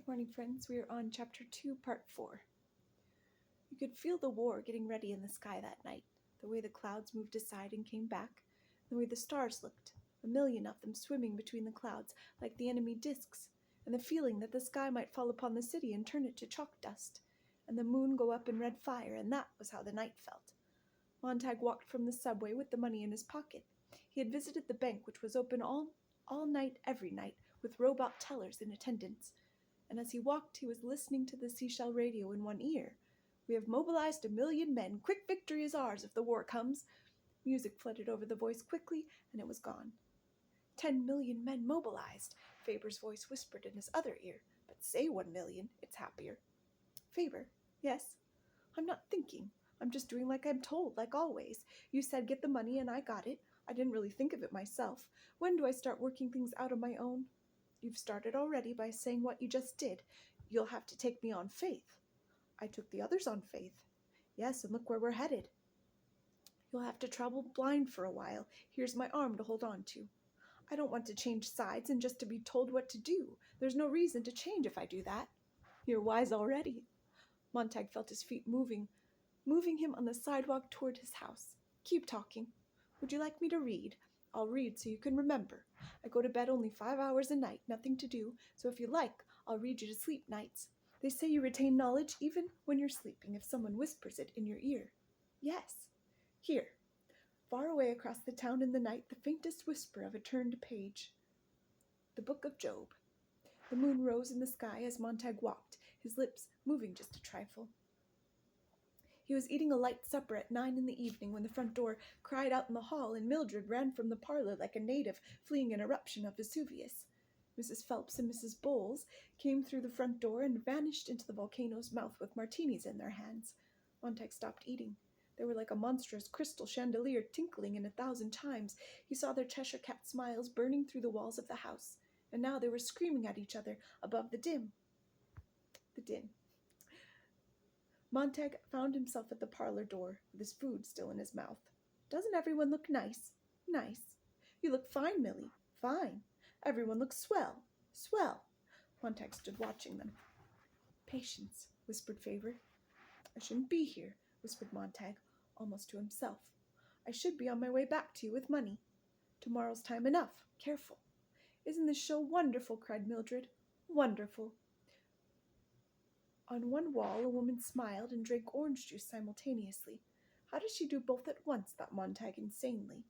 Good morning, friends. We are on Chapter 2, Part 4. You could feel the war getting ready in the sky that night, the way the clouds moved aside and came back, the way the stars looked, a million of them swimming between the clouds like the enemy discs, and the feeling that the sky might fall upon the city and turn it to chalk dust, and the moon go up in red fire, and that was how the night felt. Montag walked from the subway with the money in his pocket. He had visited the bank, which was open all night every night, with robot tellers in attendance. And as he walked, he was listening to the seashell radio in one ear. "We have mobilized 1,000,000 men. Quick victory is ours if the war comes." Music flooded over the voice quickly, and it was gone. 10,000,000 men mobilized, Faber's voice whispered in his other ear. "But say 1,000,000, it's happier." "Faber." "Yes?" "I'm not thinking. I'm just doing like I'm told, like always. You said get the money, and I got it. I didn't really think of it myself. When do I start working things out on my own?" "You've started already by saying what you just did. You'll have to take me on faith." "I took the others on faith." "Yes, and look where we're headed." "You'll have to travel blind for a while. Here's my arm to hold on to." "I don't want to change sides and just to be told what to do. There's no reason to change if I do that." "You're wise already." Montag felt his feet moving him on the sidewalk toward his house. "Keep talking." "Would you like me to read?" "I'll read so you can remember. I go to bed only 5 hours a night, nothing to do, so if you like, I'll read you to sleep nights. They say you retain knowledge even when you're sleeping if someone whispers it in your ear." "Yes." "Here." Far away across the town in the night, the faintest whisper of a turned page. The Book of Job. The moon rose in the sky as Montag walked, his lips moving just a trifle. He was eating a light supper at 9 in the evening when the front door cried out in the hall, and Mildred ran from the parlor like a native fleeing an eruption of Vesuvius. Mrs. Phelps and Mrs. Bowles came through the front door and vanished into the volcano's mouth with martinis in their hands. Montag stopped eating. They were like a monstrous crystal chandelier tinkling in 1,000 chimes. He saw their Cheshire cat smiles burning through the walls of the house, and now they were screaming at each other above the din. Montag found himself at the parlor door, with his food still in his mouth. "Doesn't everyone look nice?" "Nice." "You look fine, Milly." "Fine." "Everyone looks swell." "Swell." Montag stood watching them. "Patience," whispered Faber. "I shouldn't be here," whispered Montag, almost to himself. "I should be on my way back to you with money." "Tomorrow's time enough. Careful." "Isn't this show wonderful?" cried Mildred. "Wonderful." On one wall a woman smiled and drank orange juice simultaneously. How does she do both at once? Thought Montag insanely.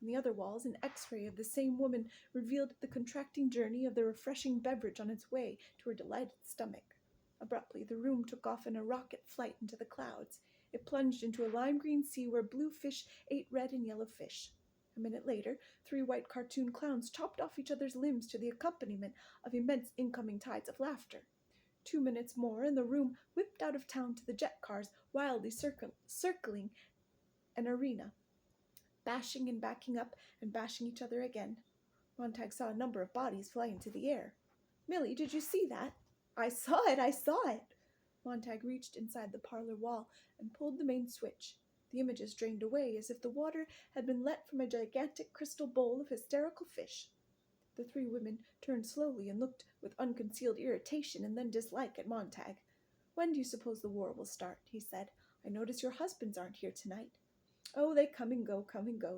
On the other walls an X-ray of the same woman revealed the contracting journey of the refreshing beverage on its way to her delighted stomach. Abruptly the room took off in a rocket flight into the clouds. It plunged into a lime-green sea where blue fish ate red and yellow fish. A minute later 3 white cartoon clowns chopped off each other's limbs to the accompaniment of immense incoming tides of laughter. 2 minutes more, and the room whipped out of town to the jet cars wildly circling an arena, bashing and backing up and bashing each other again. Montag saw a number of bodies fly into the air. "Milly, did you see that?" "I saw it." Montag reached inside the parlor wall and pulled the main switch. The images drained away as if the water had been let from a gigantic crystal bowl of hysterical fish. The 3 women turned slowly and looked with unconcealed irritation and then dislike at Montag. "When do you suppose the war will start?" he said. "I notice your husbands aren't here tonight." "Oh, they come and go,"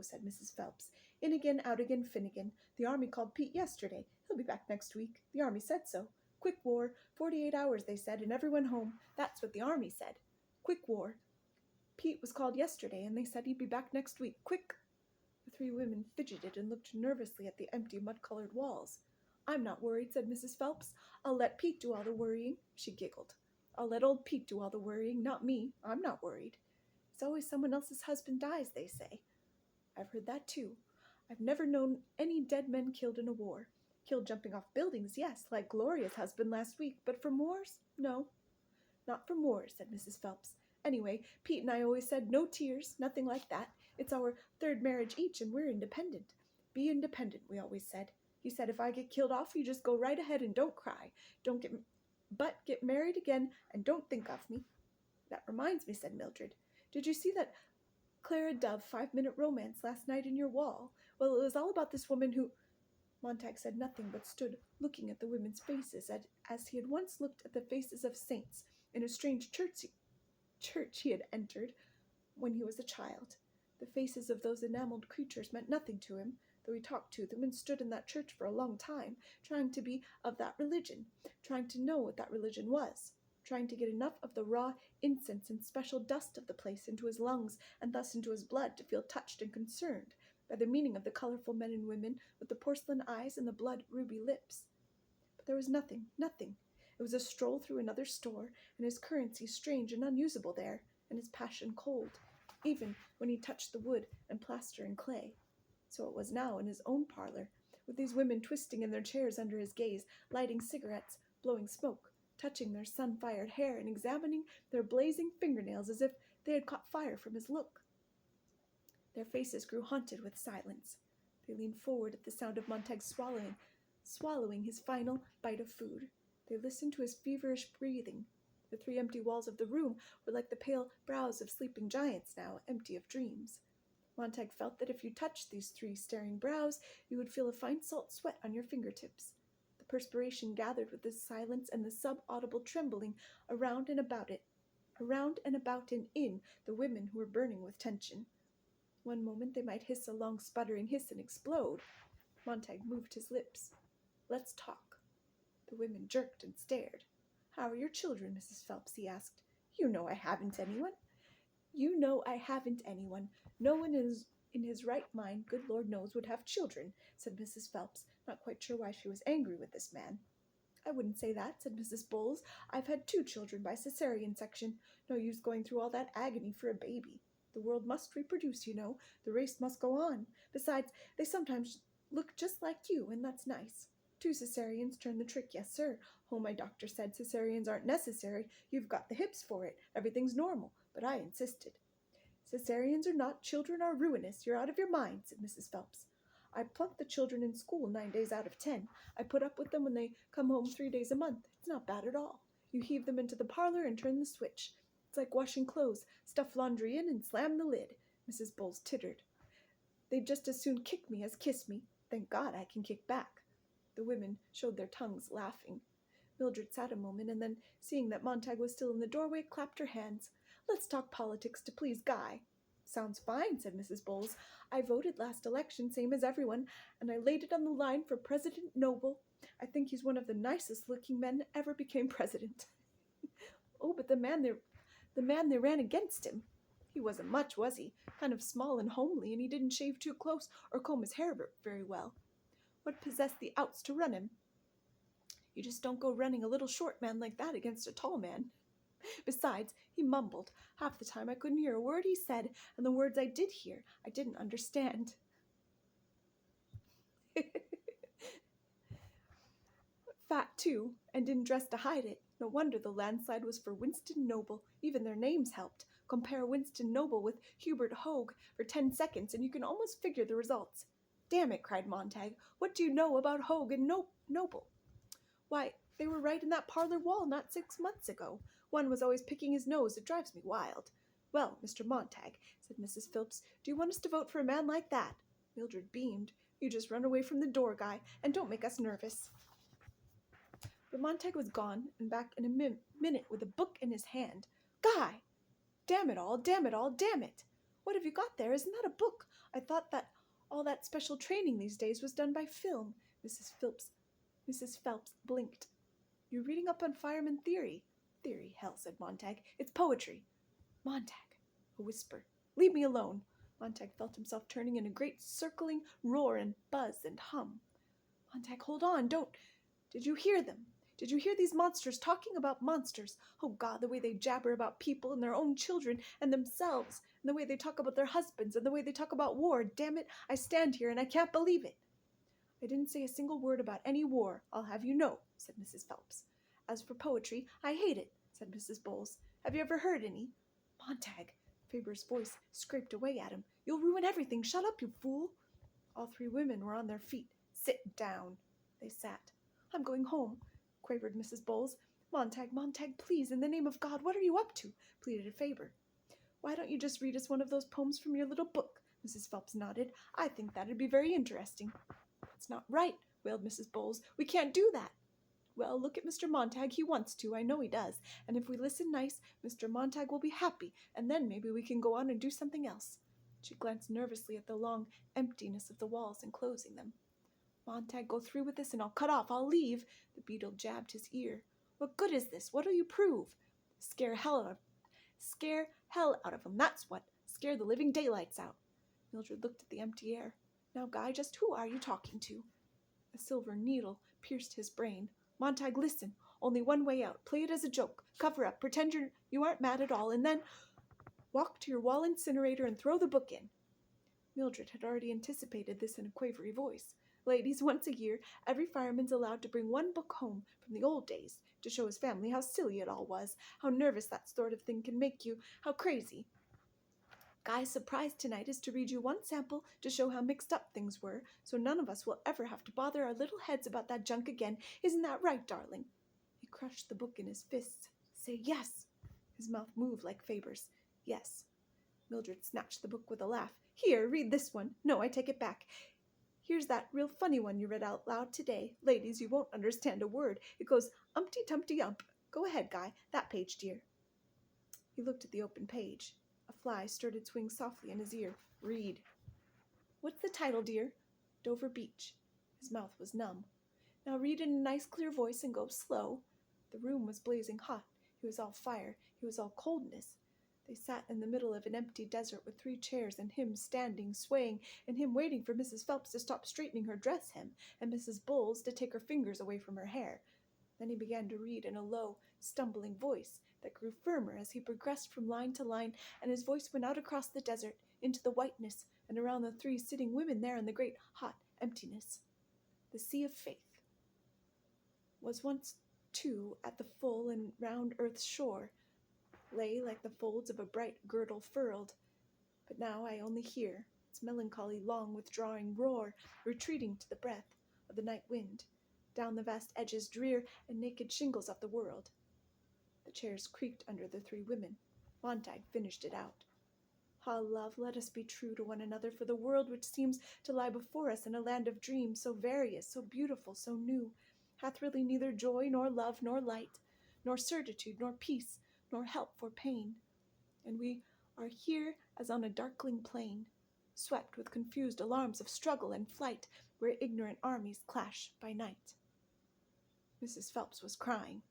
said Mrs. Phelps. "In again, out again, Finnegan. The army called Pete yesterday. He'll be back next week. The army said so. Quick war. 48 hours, they said, and everyone home. That's what the army said. Quick war. Pete was called yesterday, and they said he'd be back next week. Quick." The 3 women fidgeted and looked nervously at the empty mud-colored walls. "I'm not worried," said Mrs. Phelps. "I'll let Pete do all the worrying." She giggled. "I'll let old Pete do all the worrying, not me. I'm not worried. It's always someone else's husband dies, they say." "I've heard that too. I've never known any dead men killed in a war. Killed jumping off buildings, yes, like Gloria's husband last week, but from wars? No." "Not from wars," said Mrs. Phelps. "Anyway, Pete and I always said no tears, nothing like that. It's our 3rd marriage each, and we're independent. Be independent, we always said. He said if I get killed off, you just go right ahead and don't cry. Get married again and don't think of me." "That reminds me," said Mildred. "Did you see that Clara Dove 5-minute romance last night in your wall? Well, it was all about this woman who—" Montag said nothing, but stood looking at the women's faces as he had once looked at the faces of saints in a strange church he had entered when he was a child. The faces of those enameled creatures meant nothing to him, though he talked to them and stood in that church for a long time, trying to be of that religion, trying to know what that religion was, trying to get enough of the raw incense and special dust of the place into his lungs and thus into his blood to feel touched and concerned by the meaning of the colorful men and women with the porcelain eyes and the blood ruby lips. But there was nothing. It was a stroll through another store, and his currency strange and unusable there, and his passion cold, even when he touched the wood and plaster and clay. So it was now in his own parlor, with these women twisting in their chairs under his gaze, lighting cigarettes, blowing smoke, touching their sun-fired hair and examining their blazing fingernails as if they had caught fire from his look. Their faces grew haunted with silence. They leaned forward at the sound of Montag swallowing his final bite of food. They listened to his feverish breathing. The 3 empty walls of the room were like the pale brows of sleeping giants now, empty of dreams. Montag felt that if you touched these 3 staring brows, you would feel a fine salt sweat on your fingertips. The perspiration gathered with this silence and the sub-audible trembling around and about and in the women who were burning with tension. One moment they might hiss a long sputtering hiss and explode. Montag moved his lips. "Let's talk." The women jerked and stared. "How are your children, Mrs. Phelps?" he asked. "You know I haven't anyone." "No one is in his right mind, good Lord knows, would have children," said Mrs. Phelps, not quite sure why she was angry with this man. "I wouldn't say that," said Mrs. Bowles. "I've had 2 children by cesarean section. No use going through all that agony for a baby. The world must reproduce, you know. The race must go on. Besides, they sometimes look just like you, and that's nice. 2 cesareans turn the trick, yes, sir. Oh, my doctor said cesareans aren't necessary. You've got the hips for it. Everything's normal. But I insisted." "Cesareans or not, children are ruinous. You're out of your mind," said Mrs. Phelps. "I plunk the children in school 9 days out of 10. I put up with them when they come home 3 days a month. It's not bad at all. You heave them into the parlor and turn the switch. It's like washing clothes. Stuff laundry in and slam the lid." Mrs. Bowles tittered. "They'd just as soon kick me as kiss me. Thank God I can kick back." The women showed their tongues, laughing. Mildred sat a moment, and then, seeing that Montag was still in the doorway, clapped her hands. "Let's talk politics to please Guy." "Sounds fine," said Mrs. Bowles. "I voted last election, same as everyone, and I laid it on the line for President Noble. I think he's one of the nicest-looking men that ever became president." "Oh, but the man they ran against him. He wasn't much, was he? Kind of small and homely, and he didn't shave too close or comb his hair very well. What possessed the outs to run him? You just don't go running a little short man like that against a tall man. Besides, he mumbled. Half the time I couldn't hear a word he said, and the words I did hear, I didn't understand." "Fat, too, and didn't dress to hide it. No wonder the landslide was for Winston Noble. Even their names helped. Compare Winston Noble with Hubert Hogue for 10 seconds, and you can almost figure the results." "Damn it," cried Montag. "What do you know about Hogue and Noble?" "Why, they were right in that parlor wall not 6 months ago. One was always picking his nose. It drives me wild." "Well, Mr. Montag," said Mrs. Phelps, "do you want us to vote for a man like that?" Mildred beamed. "You just run away from the door, Guy, and don't make us nervous." But Montag was gone, and back in a minute with a book in his hand. "Guy! Damn it all, damn it all, damn it! What have you got there? Isn't that a book? I thought that all that special training these days was done by film." Mrs. Phelps blinked. "You're reading up on fireman theory." "Theory, hell," said Montag. "It's poetry." "Montag," a whisper. "Leave me alone." Montag felt himself turning in a great circling roar and buzz and hum. "Montag, hold on, don't. Did you hear them? Did you hear these monsters talking about monsters? Oh, God, the way they jabber about people and their own children and themselves, and the way they talk about their husbands, and the way they talk about war. Damn it, I stand here and I can't believe it." "I didn't say a single word about any war, I'll have you know," said Mrs. Phelps. "As for poetry, I hate it," said Mrs. Bowles. "Have you ever heard any?" "Montag," Faber's voice scraped away at him. "You'll ruin everything. Shut up, you fool." All 3 women were on their feet. "Sit down." They sat. "I'm going home," quavered Mrs. Bowles. Montag, please, in the name of God, what are you up to?" pleaded Faber. "Why don't you just read us one of those poems from your little book?" Mrs. Phelps nodded. "I think that'd be very interesting." "It's not right," wailed Mrs. Bowles. "We can't do that." "Well, look at Mr. Montag. He wants to. I know he does. And if we listen nice, Mr. Montag will be happy, and then maybe we can go on and do something else." She glanced nervously at the long emptiness of the walls enclosing them. "Montag, go through with this and I'll cut off. I'll leave." The beetle jabbed his ear. "What good is this? What'll you prove?" Scare hell out of 'em, that's what. Scare the living daylights out." Mildred looked at the empty air. "Now, Guy, just who are you talking to?" A silver needle pierced his brain. "Montag, listen. Only one way out. Play it as a joke. Cover up. Pretend you aren't mad at all. And then walk to your wall incinerator and throw the book in." Mildred had already anticipated this in a quavery voice. "Ladies, once a year, every fireman's allowed to bring one book home from the old days to show his family how silly it all was, how nervous that sort of thing can make you, how crazy. Guy's surprise tonight is to read you one sample to show how mixed up things were, so none of us will ever have to bother our little heads about that junk again. Isn't that right, darling?" He crushed the book in his fists. "Say yes." His mouth moved like Faber's. "Yes." Mildred snatched the book with a laugh. "Here, read this one. No, I take it back. Here's that real funny one you read out loud today. Ladies, you won't understand a word. It goes umpty-tumpty-ump. Go ahead, Guy. That page, dear." He looked at the open page. A fly stirred its wings softly in his ear. "Read." "What's the title, dear?" "Dover Beach." His mouth was numb. "Now read in a nice clear voice and go slow." The room was blazing hot. He was all fire. He was all coldness. They sat in the middle of an empty desert with 3 chairs and him standing, swaying, and him waiting for Mrs. Phelps to stop straightening her dress hem, and Mrs. Bowles to take her fingers away from her hair. Then he began to read in a low, stumbling voice that grew firmer as he progressed from line to line, and his voice went out across the desert, into the whiteness, and around the 3 sitting women there in the great hot emptiness. The sea of faith was once, too, at the full and round earth's shore, lay like the folds of a bright girdle furled. But now I only hear its melancholy long withdrawing roar, retreating to the breath of the night wind, down the vast edges drear and naked shingles of the world. The chairs creaked under the 3 women. Montag finished it out. "Ah, love, let us be true to one another, for the world which seems to lie before us in a land of dreams, so various, so beautiful, so new, hath really neither joy, nor love, nor light, nor certitude, nor peace, nor help for pain. And we are here as on a darkling plain, swept with confused alarms of struggle and flight, where ignorant armies clash by night." Mrs. Phelps was crying.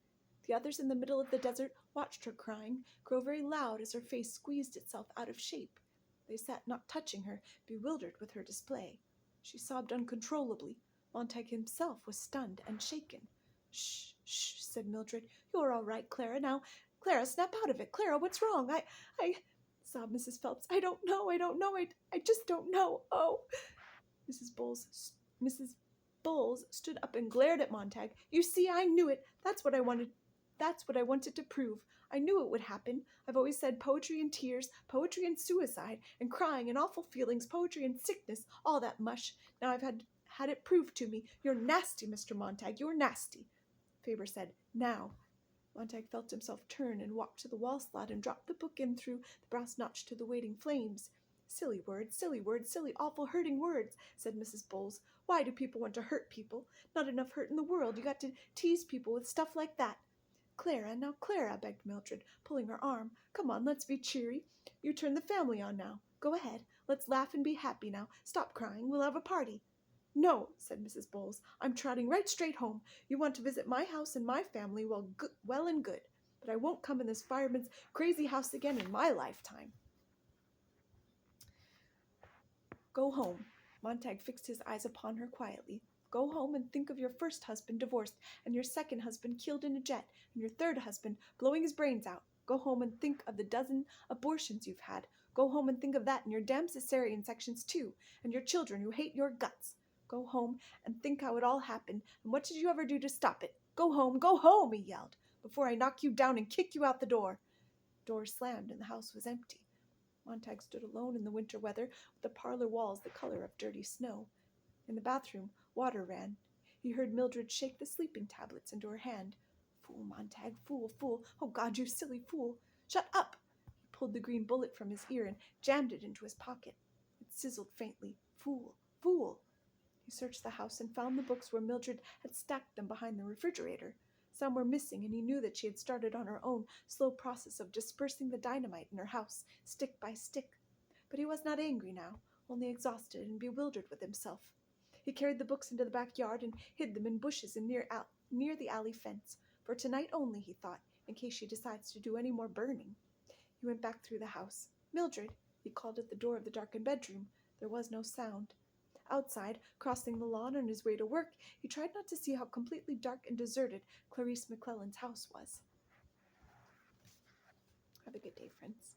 The others in the middle of the desert watched her crying grow very loud as her face squeezed itself out of shape. They sat not touching her, bewildered with her display. She sobbed uncontrollably. Montag himself was stunned and shaken. "Shh, shh," said Mildred. "You're all right, Clara. Now, Clara, snap out of it. Clara, what's wrong? I, sobbed Mrs. Phelps. I don't know. I just don't know. Oh." Mrs. Bowles stood up and glared at Montag. "You see, I knew it. That's what I wanted to prove. I knew it would happen. I've always said poetry and tears, poetry and suicide, and crying and awful feelings, poetry and sickness, all that mush. Now I've had it proved to me. You're nasty, Mr. Montag, you're nasty." Faber said, "Now." Montag felt himself turn and walk to the wall slot and drop the book in through the brass notch to the waiting flames. Silly words, silly, awful, hurting words," said Mrs. Bowles. "Why do people want to hurt people? Not enough hurt in the world. You got to tease people with stuff like that." "Clara, now, Clara," begged Mildred, pulling her arm. "Come on, let's be cheery. You turn the family on now. Go ahead. Let's laugh and be happy now. Stop crying. We'll have a party." "No," said Mrs. Bowles. "I'm trotting right straight home. You want to visit my house and my family, well and good. But I won't come in this fireman's crazy house again in my lifetime." "Go home." Montag fixed his eyes upon her quietly. "Go home and think of your first husband divorced, and your second husband killed in a jet, and your third husband blowing his brains out. Go home and think of the dozen abortions you've had. Go home and think of that and your damn cesarean sections too, and your children who hate your guts. Go home and think how it all happened, and what did you ever do to stop it? Go home," he yelled, "before I knock you down and kick you out the door." The door slammed and the house was empty. Montag stood alone in the winter weather, with the parlor walls the color of dirty snow. In the bathroom, water ran. He heard Mildred shake the sleeping tablets into her hand. "Fool, Montag, fool. Oh, God, you silly fool. Shut up." He pulled the green bullet from his ear and jammed it into his pocket. It sizzled faintly. "Fool. He searched the house and found the books where Mildred had stacked them behind the refrigerator. Some were missing, and he knew that she had started on her own slow process of dispersing the dynamite in her house, stick by stick. But he was not angry now, only exhausted and bewildered with himself. He carried the books into the backyard and hid them in bushes and near the alley fence, for tonight only, he thought, in case she decides to do any more burning. He went back through the house. "Mildred," he called at the door of the darkened bedroom. There was no sound. Outside, crossing the lawn on his way to work, he tried not to see how completely dark and deserted Clarice McClellan's house was. Have a good day, friends.